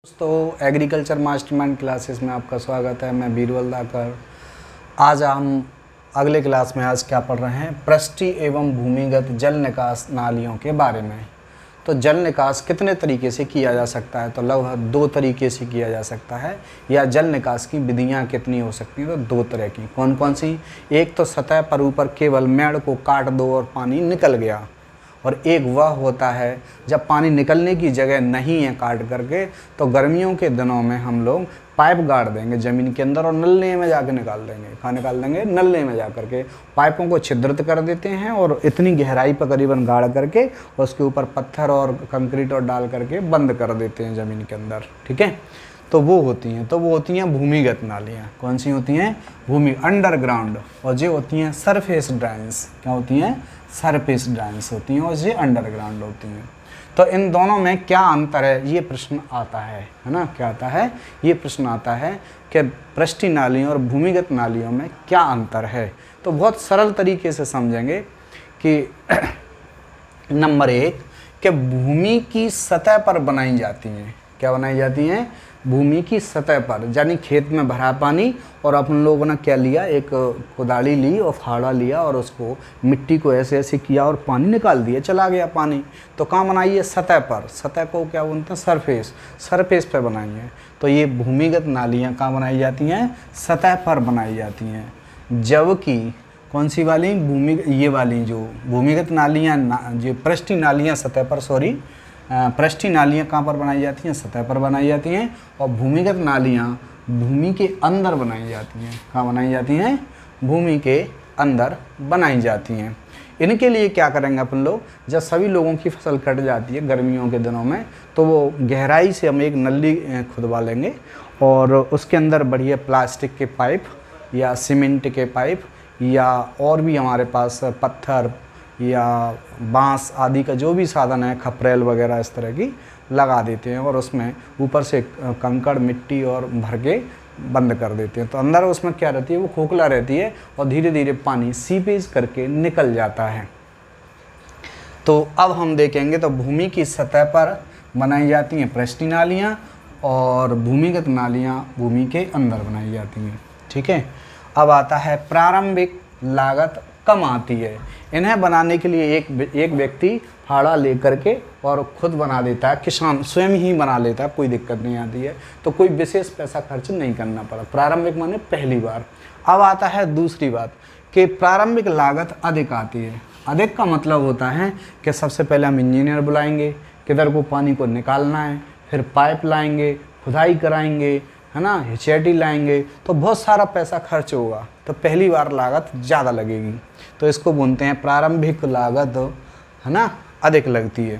दोस्तों agriculture mastermind classes में आपका स्वागत है। मैं बीरबल दाकर। आज हम अगले क्लास में आज क्या पढ़ रहे हैं, पृष्ठीय एवं भूमिगत जल निकास नालियों के बारे में। तो जल निकास कितने तरीके से किया जा सकता है, तो लगभग 2 तरीके से किया जा सकता है। या जल निकास की विधियां कितनी हो सकती हैं, तो 2 तरह की। कौन कौन सी? एक तो सतह पर ऊपर केवल मेड़ को काट दो और पानी निकल गया, और एक वह होता है जब पानी निकलने की जगह नहीं है काट करके, तो गर्मियों के दिनों में हम लोग पाइप गाड़ देंगे ज़मीन के अंदर और नल्ले में जाकर निकाल देंगे। कहाँ निकाल देंगे? नल्ले में जा करके पाइपों को छिद्रित कर देते हैं और इतनी गहराई पर करीबन गाड़ करके उसके ऊपर पत्थर और कंक्रीट और डाल करके बंद कर देते हैं ज़मीन के अंदर। ठीक है, तो वो होती हैं भूमिगत नालियाँ। कौन सी होती हैं? भूमि अंडरग्राउंड। और जो होती हैं सरफेस ड्रेन्स। क्या होती हैं? सरफेस ड्रेन्स होती हैं, और ये अंडरग्राउंड होती हैं। तो इन दोनों में क्या अंतर है, ये प्रश्न आता है ना? क्या आता है? ये प्रश्न आता है कि पृष्ठीय नालियों और भूमिगत नालियों में क्या अंतर है। तो बहुत सरल तरीके से समझेंगे कि नंबर 1 कि भूमि की सतह पर बनाई जाती हैं। क्या बनाई जाती हैं? भूमि की सतह पर, यानी खेत में भरा पानी और अपन लोगों ने क्या लिया, एक कुदाली ली और फावड़ा लिया और उसको मिट्टी को ऐसे ऐसे किया और पानी निकाल दिया, चला गया पानी। तो कहाँ बनाई है? सतह पर। सतह को क्या बोलते हैं? सरफेस। सरफेस पर बनाई है। तो ये भूमिगत नालियाँ कहाँ बनाई जाती हैं? सतह पर बनाई जाती हैं। जबकि कौन सी वाली? ये वाली जो भूमिगत नालियाँ, जो पृष्ठीय नालियाँ सतह पर, पृष्ठीय नालियाँ कहाँ पर बनाई जाती हैं? सतह पर बनाई जाती हैं। और भूमिगत नालियाँ भूमि के अंदर बनाई जाती हैं। कहाँ बनाई जाती हैं? भूमि के अंदर बनाई जाती हैं। इनके लिए क्या करेंगे अपन लोग, जब सभी लोगों की फसल कट जाती है गर्मियों के दिनों में, तो वो गहराई से हम एक नली खुदवा लेंगे और उसके अंदर बढ़िया प्लास्टिक के पाइप या सीमेंट के पाइप या और भी हमारे पास पत्थर या बांस आदि का जो भी साधन है, खपरेल वगैरह इस तरह की लगा देते हैं और उसमें ऊपर से कंकड़ मिट्टी और भर के बंद कर देते हैं। तो अंदर उसमें क्या रहती है? वो खोखला रहती है और धीरे धीरे पानी सीपेज करके निकल जाता है। तो अब हम देखेंगे, तो भूमि की सतह पर बनाई जाती हैं पृष्ठीय नालियाँ और भूमिगत नालियाँ भूमि के अंदर बनाई जाती हैं। ठीक है, अब आता है प्रारंभिक लागत कम आती है। इन्हें बनाने के लिए एक व्यक्ति फावड़ा लेकर के और खुद बना देता है, किसान स्वयं ही बना लेता है, कोई दिक्कत नहीं आती है। तो कोई विशेष पैसा खर्च नहीं करना पड़ा। प्रारंभिक माने पहली बार। अब आता है दूसरी बात कि प्रारंभिक लागत अधिक आती है। अधिक का मतलब होता है कि सबसे पहले हम इंजीनियर बुलाएंगे, किधर को पानी को निकालना है, फिर पाइप लाएंगे, खुदाई कराएंगे, है ना, हिचैटी लाएंगे, तो बहुत सारा पैसा खर्च होगा। तो पहली बार लागत ज़्यादा लगेगी, तो इसको बोलते हैं प्रारंभिक लागत, है ना, अधिक लगती है।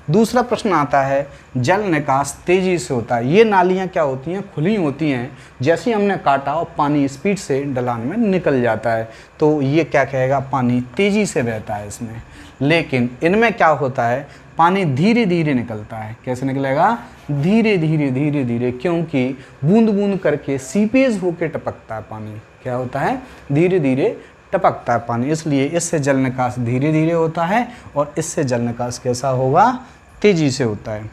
दूसरा प्रश्न आता है जल निकास तेज़ी से होता है। ये नालियाँ क्या होती हैं? खुली होती हैं। जैसे ही हमने काटा और पानी स्पीड से ढलान में निकल जाता है, तो ये क्या कहेगा? पानी तेज़ी से बहता है इसमें। लेकिन इनमें क्या होता है? पानी धीरे धीरे निकलता है। कैसे निकलेगा? धीरे धीरे धीरे धीरे, क्योंकि बूंद बूंद करके सीपेज होके टपकता है पानी। क्या होता है? धीरे धीरे टपकता है पानी, इसलिए इससे जल निकास धीरे धीरे होता है और इससे जल निकास कैसा होगा? तेज़ी से होता है।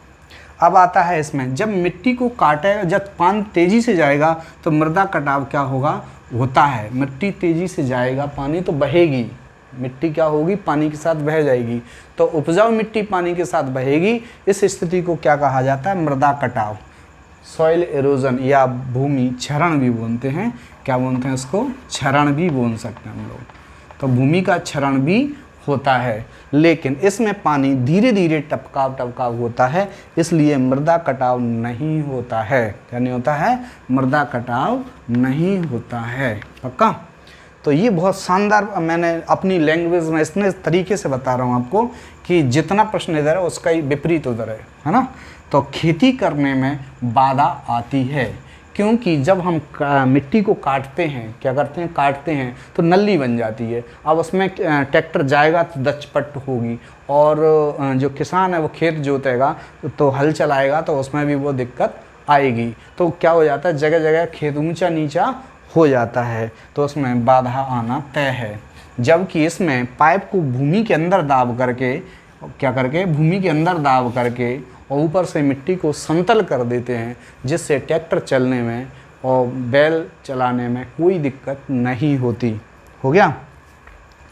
अब आता है इसमें, जब मिट्टी को काटेगा, जब पानी तेज़ी से जाएगा तो मृदा कटाव क्या होगा? होता है। मिट्टी तेज़ी से जाएगा, पानी तो बहेगी, मिट्टी क्या होगी? पानी के साथ बह जाएगी। तो उपजाऊ मिट्टी पानी के साथ बहेगी। इस स्थिति को क्या कहा जाता है? मृदा कटाव, सॉइल एरोजन या भूमि क्षरण भी बोलते हैं। क्या बोलते हैं इसको? क्षरण भी बोल सकते हैं हम लोग। तो भूमि का क्षरण भी होता है, लेकिन इसमें पानी धीरे धीरे टपकाव होता है, इसलिए मृदा कटाव नहीं होता है। क्या नहीं होता है? मृदा कटाव नहीं होता है। पक्का? तो ये बहुत शानदार, मैंने अपनी लैंग्वेज में इतने तरीके से बता रहा हूँ आपको कि जितना प्रश्न इधर है उसका ही विपरीत उधर है ना। तो खेती करने में बाधा आती है, क्योंकि जब हम मिट्टी को काटते हैं, क्या करते हैं? काटते हैं तो नली बन जाती है। अब उसमें ट्रैक्टर जाएगा तो दचपट होगी, और जो किसान है वो खेत जोतेगा तो हल चलाएगा तो उसमें भी वो दिक्कत आएगी। तो क्या हो जाता है? जगह जगह खेत ऊंचा नीचा हो जाता है, तो उसमें बाधा आना तय है। जबकि इसमें पाइप को भूमि के अंदर दाब करके, क्या करके? भूमि के अंदर दाब करके और ऊपर से मिट्टी को समतल कर देते हैं, जिससे ट्रैक्टर चलने में और बैल चलाने में कोई दिक्कत नहीं होती। हो गया।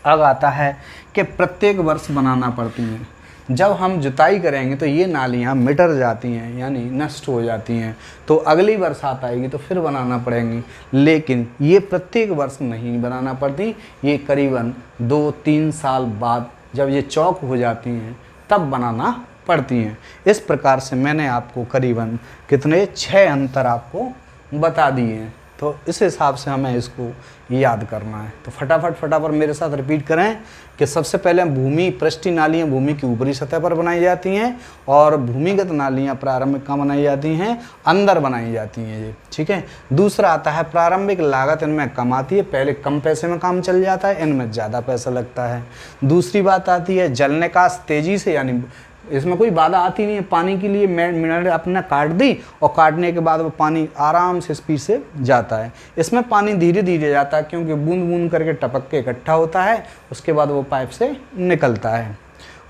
अब आता है कि प्रत्येक वर्ष बनाना पड़ती हैं। जब हम जुताई करेंगे तो ये नालियाँ मिटर जाती हैं, यानी नष्ट हो जाती हैं, तो अगली बरसात आएगी तो फिर बनाना पड़ेंगी। लेकिन ये प्रत्येक वर्ष नहीं बनाना पड़ती, ये करीबन 2-3 साल बाद जब ये चौक हो जाती हैं तब बनाना पड़ती हैं। इस प्रकार से मैंने आपको करीबन कितने 6 अंतर आपको बता दिए हैं। तो इस हिसाब से हमें इसको याद करना है। तो फटाफट मेरे साथ रिपीट करें कि सबसे पहले भूमि पृष्ठीय नालियाँ भूमि की ऊपरी सतह पर बनाई जाती हैं, और भूमिगत नालियाँ प्रारंभिक कहाँ बनाई जाती हैं, अंदर बनाई जाती हैं ये, ठीक है। दूसरा आता है प्रारंभिक लागत इनमें कम आती है, पहले कम पैसे में काम चल जाता है, इनमें ज़्यादा पैसा लगता है। दूसरी बात आती है जल निकास तेज़ी से, यानी इसमें कोई बाधा आती नहीं है। पानी के लिए मिनट अपने काट दी और काटने के बाद वो पानी आराम से स्पीड से जाता है। इसमें पानी धीरे धीरे जाता है, क्योंकि बूंद बूंद करके टपक के इकट्ठा होता है, उसके बाद वो पाइप से निकलता है।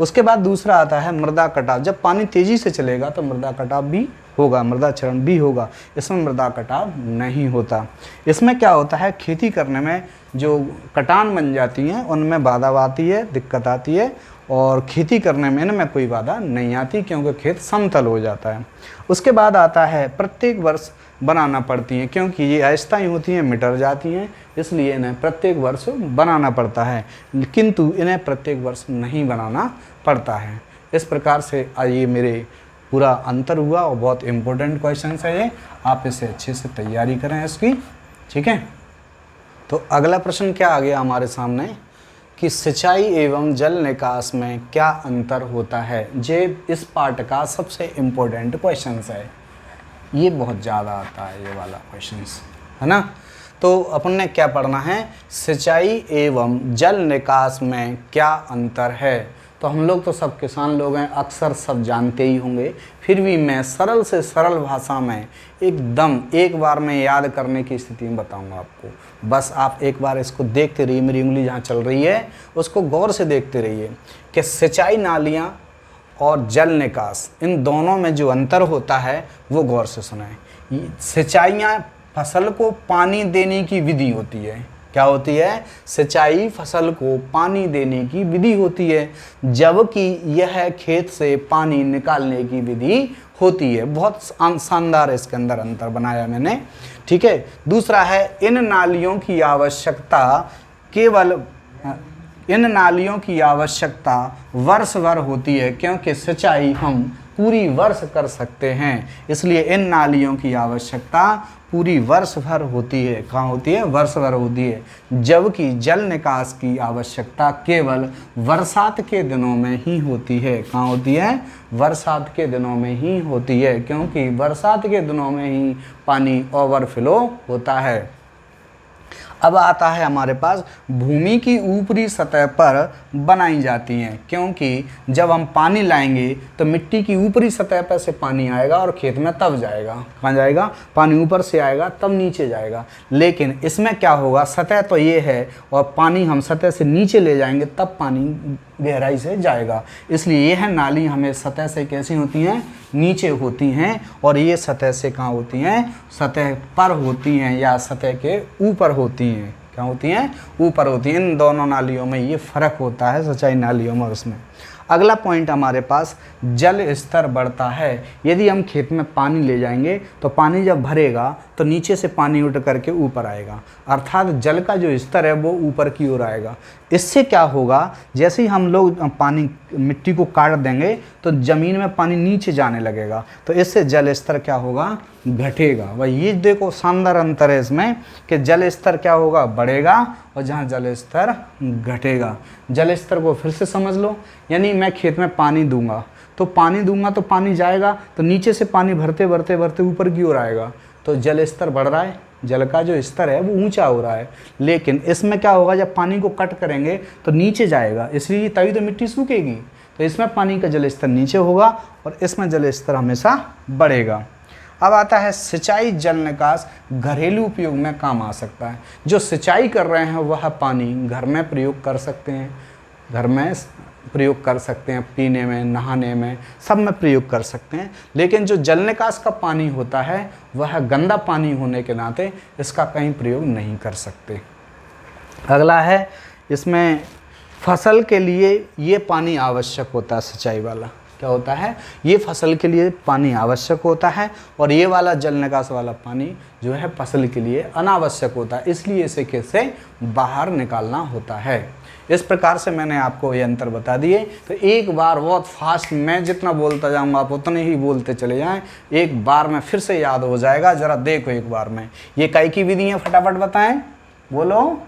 उसके बाद दूसरा आता है मृदा कटाव। जब पानी तेज़ी से चलेगा तो मृदा कटाव भी होगा, मृदा क्षरण भी होगा। इसमें मृदा कटाव नहीं होता। इसमें क्या होता है, खेती करने में जो कटान बन जाती हैं उनमें बाधा आती है, दिक्कत आती है, और खेती करने में इनमें कोई बाधा नहीं आती, क्योंकि खेत समतल हो जाता है। उसके बाद आता है प्रत्येक वर्ष बनाना पड़ती हैं, क्योंकि ये अस्थायी होती हैं, मिटर जाती हैं, इसलिए इन्हें प्रत्येक वर्ष बनाना पड़ता है, किंतु इन्हें प्रत्येक वर्ष नहीं बनाना पड़ता है। इस प्रकार से ये मेरे पूरा अंतर हुआ, और बहुत इम्पोर्टेंट क्वेश्चन है ये, आप इसे अच्छे से तैयारी करें इसकी, ठीक है। तो अगला प्रश्न क्या आ गया हमारे सामने कि सिंचाई एवं जल निकास में क्या अंतर होता है। ये इस पार्ट का सबसे इम्पोर्टेंट क्वेश्चन है, ये बहुत ज़्यादा आता है ये वाला क्वेश्चन, है ना। तो अपन ने क्या पढ़ना है, सिंचाई एवं जल निकास में क्या अंतर है। तो हम लोग तो सब किसान लोग हैं, अक्सर सब जानते ही होंगे, फिर भी मैं सरल से सरल भाषा में एकदम एक बार में याद करने की स्थिति में बताऊंगा आपको। बस आप एक बार इसको देखते रहिए, मेरी उंगली जहाँ चल रही है उसको गौर से देखते रहिए कि सिंचाई नालियाँ और जल निकास, इन दोनों में जो अंतर होता है वो गौर से सुनाएं। सिंचाइयाँ फसल को पानी देने की विधि होती है। क्या होती है, सिंचाई फसल को पानी देने की विधि होती है, जबकि यह खेत से पानी निकालने की विधि होती है। बहुत शानदार इसके अंदर अंतर बनाया मैंने, ठीक है। दूसरा है इन नालियों की आवश्यकता वर्ष भर होती है, क्योंकि सिंचाई हम पूरी वर्ष कर सकते हैं, इसलिए इन नालियों की आवश्यकता पूरी वर्ष भर होती है। कहाँ होती है, वर्ष भर होती है। जबकि जल निकास की आवश्यकता केवल बरसात के दिनों में ही होती है। कहाँ होती है, बरसात के दिनों में ही होती है, क्योंकि बरसात के दिनों में ही पानी ओवरफ्लो होता है। अब आता है हमारे पास भूमि की ऊपरी सतह पर बनाई जाती हैं, क्योंकि जब हम पानी लाएंगे तो मिट्टी की ऊपरी सतह पर से पानी आएगा और खेत में तब जाएगा। कहाँ जाएगा, पानी ऊपर से आएगा तब नीचे जाएगा। लेकिन इसमें क्या होगा, सतह तो ये है और पानी हम सतह से नीचे ले जाएंगे तब पानी गहराई से जाएगा, इसलिए यह नाली हमें सतह से कैसी होती हैं, नीचे होती हैं, और ये सतह से कहाँ होती हैं, सतह पर होती हैं या सतह के ऊपर होती हैं। क्या होती हैं, ऊपर होती हैं। इन दोनों नालियों में ये फ़र्क होता है, सिंचाई नालियों में उसमें। अगला पॉइंट हमारे पास जल स्तर बढ़ता है। यदि हम खेत में पानी ले जाएंगे तो पानी जब भरेगा तो नीचे से पानी उठ करके ऊपर आएगा, अर्थात जल का जो स्तर है वो ऊपर की ओर आएगा। इससे क्या होगा, जैसे ही हम लोग पानी मिट्टी को काट देंगे तो ज़मीन में पानी नीचे जाने लगेगा, तो इससे जल स्तर क्या होगा, घटेगा। वही ये देखो शानदार अंतर है इसमें कि जल स्तर क्या होगा, बढ़ेगा, और जहाँ जल स्तर घटेगा। जल स्तर को फिर से समझ लो, यानी मैं खेत में पानी दूंगा तो पानी जाएगा तो नीचे से पानी भरते भरते भरते ऊपर की ओर आएगा, तो जल स्तर बढ़ रहा है, जल का जो स्तर है वो ऊंचा हो रहा है। लेकिन इसमें क्या होगा, जब पानी को कट करेंगे तो नीचे जाएगा, इसलिए तभी तो मिट्टी सूखेगी, तो इसमें पानी का जल स्तर नीचे होगा और इसमें जल स्तर हमेशा बढ़ेगा। अब आता है सिंचाई जल निकास घरेलू उपयोग में काम आ सकता है। जो सिंचाई कर रहे हैं वह पानी घर में प्रयोग कर सकते हैं, घर में प्रयोग कर सकते हैं, पीने में, नहाने में, सब में प्रयोग कर सकते हैं। लेकिन जो जल निकास का पानी होता है वह गंदा पानी होने के नाते इसका कहीं प्रयोग नहीं कर सकते। अगला है, इसमें फसल के लिए ये पानी आवश्यक होता है, सिंचाई वाला क्या होता है, ये फसल के लिए पानी आवश्यक होता है, और ये वाला जल निकास वाला पानी जो है फसल के लिए अनावश्यक होता है, इसलिए इसे खेत से बाहर निकालना होता है। इस प्रकार से मैंने आपको ये अंतर बता दिए। तो एक बार बहुत फास्ट, मैं जितना बोलता जाऊंगा आप उतने ही बोलते चले जाएं, एक बार में फिर से याद हो जाएगा। जरा देखो एक बार में, ये काई की विधि है, फटाफट बताएं, बोलो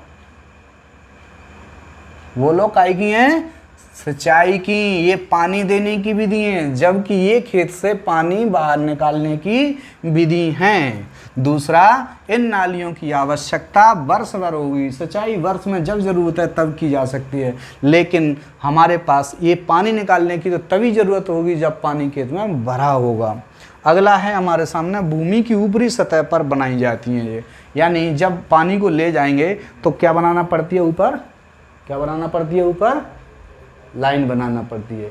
बोलो, काई की हैं, सिंचाई की, ये पानी देने की विधि है, जबकि ये खेत से पानी बाहर निकालने की विधि है। दूसरा, इन नालियों की आवश्यकता वर्ष भर होगी, सिंचाई वर्ष में जब ज़रूरत है तब की जा सकती है, लेकिन हमारे पास ये पानी निकालने की तो तभी ज़रूरत होगी जब पानी खेत में भरा होगा। अगला है हमारे सामने, भूमि की ऊपरी सतह पर बनाई जाती हैं ये, यानी जब पानी को ले जाएंगे तो क्या बनाना पड़ती है ऊपर, क्या बनाना पड़ती है ऊपर, लाइन बनाना पड़ती है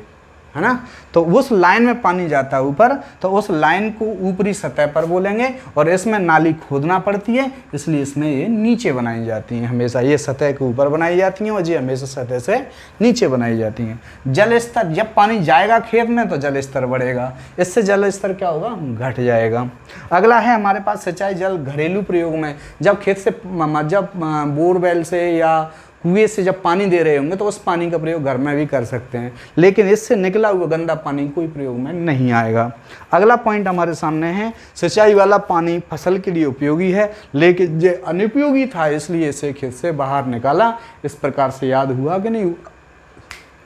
ना। तो उस लाइन में पानी जाता है ऊपर, तो उस लाइन को ऊपरी सतह पर बोलेंगे, और इसमें नाली खोदना पड़ती है, इसलिए इसमें ये नीचे बनाई जाती हैं। हमेशा ये सतह के ऊपर बनाई जाती हैं और ये हमेशा सतह से नीचे बनाई जाती हैं। जल स्तर, जब पानी जाएगा खेत में तो जल स्तर बढ़ेगा, इससे जल स्तर क्या होगा, घट जाएगा। अगला है हमारे पास सिंचाई जल घरेलू प्रयोग में, जब खेत से, जब बोरवेल से या कुएं से जब पानी दे रहे होंगे तो उस पानी का प्रयोग घर में भी कर सकते हैं, लेकिन इससे निकला हुआ गंदा पानी कोई प्रयोग में नहीं आएगा। अगला पॉइंट हमारे सामने है, सिंचाई वाला पानी फसल के लिए उपयोगी है, लेकिन ये अनुपयोगी था, इसलिए इसे खेत से बाहर निकाला। इस प्रकार से याद हुआ कि नहीं,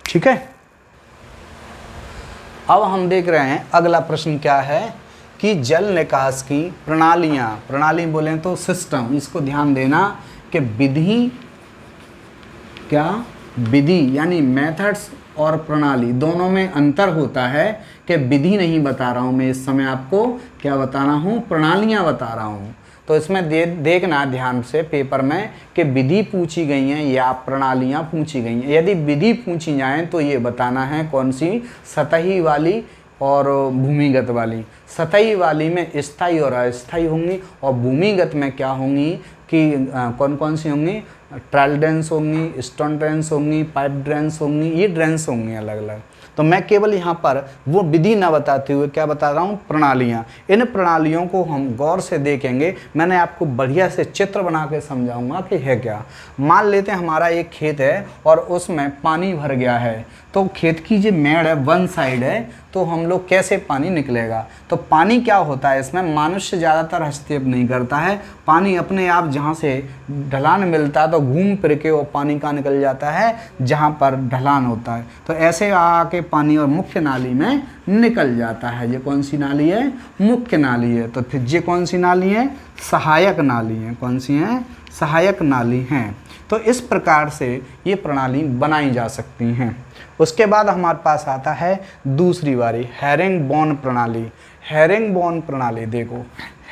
ठीक है। अब हम देख रहे हैं अगला प्रश्न क्या है कि जल निकास की प्रणालियाँ, प्रणाली बोले तो सिस्टम, इसको ध्यान देना कि विधि, क्या विधि यानी मेथड्स और प्रणाली दोनों में अंतर होता है, कि विधि नहीं बता रहा हूँ मैं इस समय आपको, क्या बता रहा हूँ, प्रणालियाँ बता रहा हूँ। तो इसमें देखना ध्यान से पेपर में कि विधि पूछी गई हैं या प्रणालियाँ पूछी गई हैं। यदि विधि पूछी जाएँ तो ये बताना है कौन सी, सतही वाली और भूमिगत वाली। सतही वाली में स्थायी और अस्थायी होंगी, और भूमिगत में क्या होंगी कि कौन कौन सी होंगी, ट्रायल ड्रेन्स होंगी, स्टोन ड्रेन्स होंगी, पाइप ड्रेन्स होंगी, ये ड्रेन्स होंगी अलग अलग। तो मैं केवल यहाँ पर वो विधि ना बताते हुए क्या बता रहा हूँ, प्रणालियाँ। इन प्रणालियों को हम गौर से देखेंगे, मैंने आपको बढ़िया से चित्र बना के समझाऊंगा कि है क्या। मान लेते हैं हमारा एक खेत है और उसमें पानी भर गया है, तो खेत की जो मेड़ है वन साइड है, तो हम लोग कैसे पानी निकलेगा। तो पानी क्या होता है, इसमें मनुष्य ज़्यादातर हस्तक्षेप नहीं करता है, पानी अपने आप जहाँ से ढलान मिलता है तो घूम फिर के वो पानी का निकल जाता है जहाँ पर ढलान होता है, तो ऐसे आके पानी और मुख्य नाली में निकल जाता है। ये कौन सी नाली है, मुख्य नाली है। तो फिर ये कौन सी नाली है, सहायक नाली है। कौन सी है, सहायक नाली हैं। तो इस प्रकार से ये प्रणाली बनाई जा सकती हैं। उसके बाद हमारे पास आता है दूसरी बारी, हेरिंगबोन प्रणाली। हेरिंगबोन प्रणाली, देखो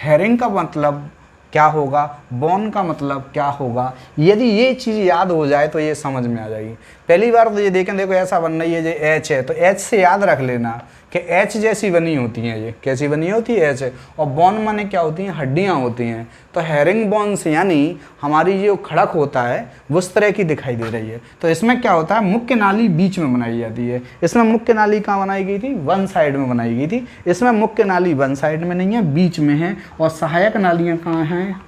हेरिंग का मतलब क्या होगा, बोन का मतलब क्या होगा, यदि ये चीज़ याद हो जाए तो ये समझ में आ जाएगी। पहली बार तो ये देखें, देखो ऐसा बन रही है, जो एच है तो एच से याद रख लेना कि एच जैसी बनी होती हैं, ये कैसी बनी होती है, एच है। और बोन माने क्या होती हैं, हड्डियाँ होती हैं। तो हेरिंग बोन्स यानी हमारी जो खड़क होता है वो उस तरह की दिखाई दे रही है। तो इसमें क्या होता है, मुख्य नाली बीच में बनाई जाती है। इसमें मुख्य नाली कहाँ बनाई गई थी, वन साइड में बनाई गई थी। इसमें मुख्य नाली वन साइड में नहीं है, बीच में है। और सहायक नालियाँ कहाँ हैं,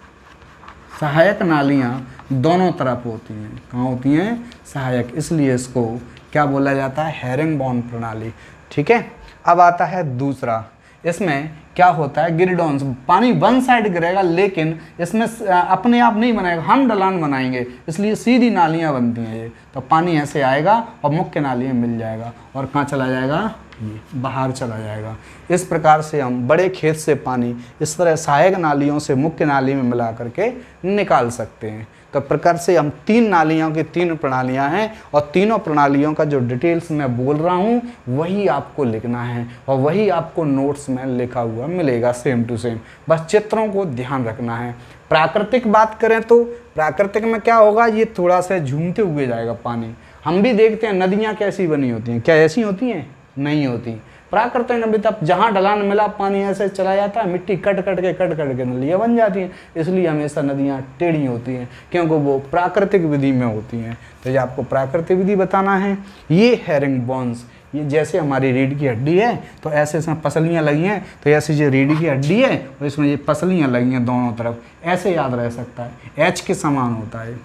सहायक नालियाँ दोनों तरफ होती हैं। कहाँ होती हैं, सहायक, इसलिए इसको क्या बोला जाता है, हेरिंगबोन प्रणाली। ठीक है। अब आता है दूसरा, इसमें क्या होता है, गिरडॉन्स, पानी वन साइड गिरेगा, लेकिन इसमें अपने आप नहीं बनाएगा, हम ढलान बनाएंगे, इसलिए सीधी नालियाँ बनती हैं ये। तो पानी ऐसे आएगा और मुख्य नाली में मिल जाएगा और कहाँ चला जाएगा, ये बाहर चला जाएगा। इस प्रकार से हम बड़े खेत से पानी इस तरह सहायक नालियों से मुख्य नाली में मिला करके निकाल सकते हैं। तो प्रकार से हम तीन नालियों की तीन प्रणालियां हैं, और तीनों प्रणालियों का जो डिटेल्स मैं बोल रहा हूं वही आपको लिखना है, और वही आपको नोट्स में लिखा हुआ मिलेगा सेम टू सेम। बस चित्रों को ध्यान रखना है। प्राकृतिक बात करें तो प्राकृतिक में क्या होगा, ये थोड़ा सा झूमते हुए जाएगा पानी, हम भी देखते हैं नदियाँ कैसी बनी होती हैं, क्या ऐसी होती हैं? नहीं होती। प्राकृतिक नदी तब जहाँ ढलान मिला पानी ऐसे चला जाता है, मिट्टी कट कट के नदियाँ बन जाती हैं। इसलिए हमेशा नदियाँ टेढ़ी होती हैं, क्योंकि वो प्राकृतिक विधि में होती हैं। तो ये आपको प्राकृतिक विधि बताना है। ये हेरिंग बोन्स, ये जैसे हमारी रीढ़ की हड्डी है तो ऐसे इसमें पसलियाँ लगी हैं, तो ऐसे जो रीढ़ की हड्डी है और इसमें ये पसलियाँ लगी हैं दोनों तरफ, ऐसे याद रह सकता है। एच के समान होता है,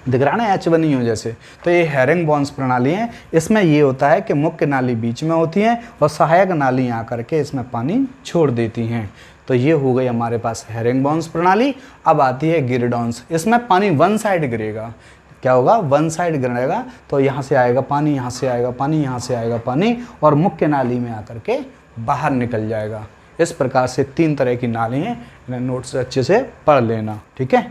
दिख रहा है ना, एच बनी हो जैसे। तो ये हेरिंग बोन्स प्रणाली है। इसमें ये होता है कि मुख्य नाली बीच में होती है और सहायक नाली आकर के इसमें पानी छोड़ देती हैं। तो ये हो गई हमारे पास हेरिंग बोन्स प्रणाली। अब आती है गिरडॉन्स। इसमें पानी वन साइड गिरेगा। क्या होगा? वन साइड गिरेगा, तो यहाँ से आएगा पानी, यहाँ से आएगा पानी, यहाँ से आएगा पानी और मुख्य नाली में आकर के बाहर निकल जाएगा। इस प्रकार से 3 तरह की नाली हैं, इन्हें नोट से अच्छे से पढ़ लेना, ठीक है।